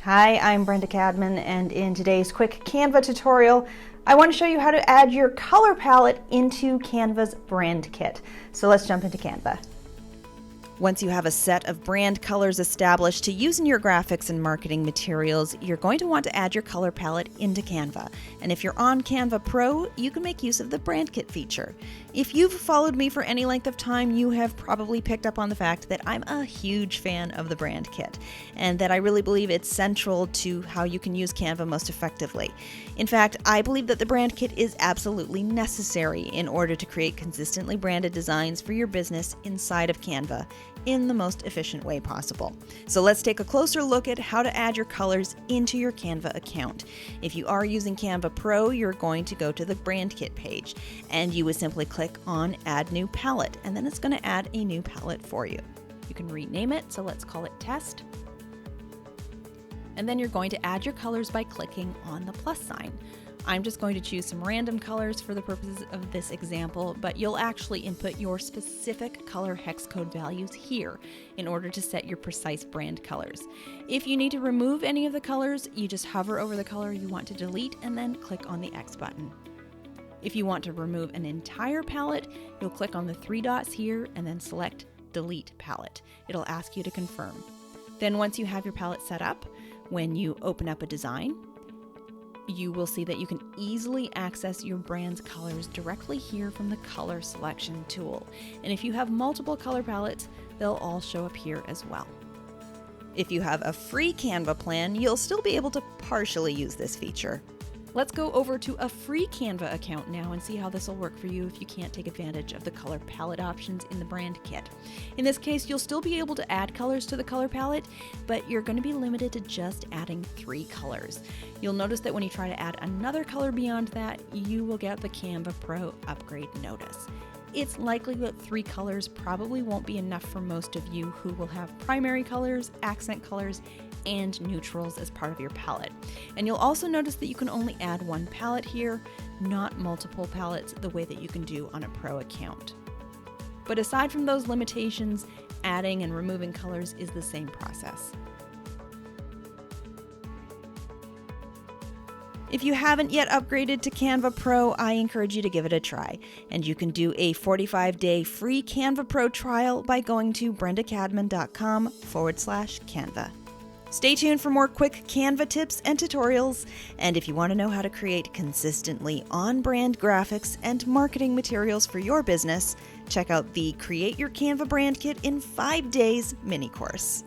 Hi, I'm Brenda Cadman, and in today's quick Canva tutorial, I want to show you how to add your color palette into Canva's brand kit. So let's jump into Canva. Once you have a set of brand colors established to use in your graphics and marketing materials, you're going to want to add your color palette into Canva. And if you're on Canva Pro, you can make use of the brand kit feature. If you've followed me for any length of time, you have probably picked up on the fact that I'm a huge fan of the brand kit, and that I really believe it's central to how you can use Canva most effectively. In fact, I believe that the brand kit is absolutely necessary in order to create consistently branded designs for your business inside of Canva in the most efficient way possible. So let's take a closer look at how to add your colors into your Canva account. If you are using Canva Pro, you're going to go to the brand kit page, and you would simply click on Add New Palette, and then it's going to add a new palette for you. You can rename it, so let's call it Test. And then you're going to add your colors by clicking on the plus sign. I'm just going to choose some random colors for the purposes of this example, but you'll actually input your specific color hex code values here in order to set your precise brand colors. If you need to remove any of the colors, you just hover over the color you want to delete and then click on the X button. If you want to remove an entire palette, you'll click on the three dots here and then select Delete Palette. It'll ask you to confirm. Then once you have your palette set up, when you open up a design, you will see that you can easily access your brand's colors directly here from the color selection tool. And if you have multiple color palettes, they'll all show up here as well. If you have a free Canva plan, you'll still be able to partially use this feature. Let's go over to a free Canva account now and see how this will work for you if you can't take advantage of the color palette options in the brand kit. In this case, you'll still be able to add colors to the color palette, but you're going to be limited to just adding 3 colors. You'll notice that when you try to add another color beyond that, you will get the Canva Pro upgrade notice. It's likely that 3 colors probably won't be enough for most of you who will have primary colors, accent colors, and neutrals as part of your palette. And you'll also notice that you can only add 1 palette here, not multiple palettes the way that you can do on a Pro account. But aside from those limitations, adding and removing colors is the same process. If you haven't yet upgraded to Canva Pro, I encourage you to give it a try. And you can do a 45-day free Canva Pro trial by going to brendacadman.com/Canva. Stay tuned for more quick Canva tips and tutorials. And if you want to know how to create consistently on-brand graphics and marketing materials for your business, check out the Create Your Canva Brand Kit in 5 Days mini course.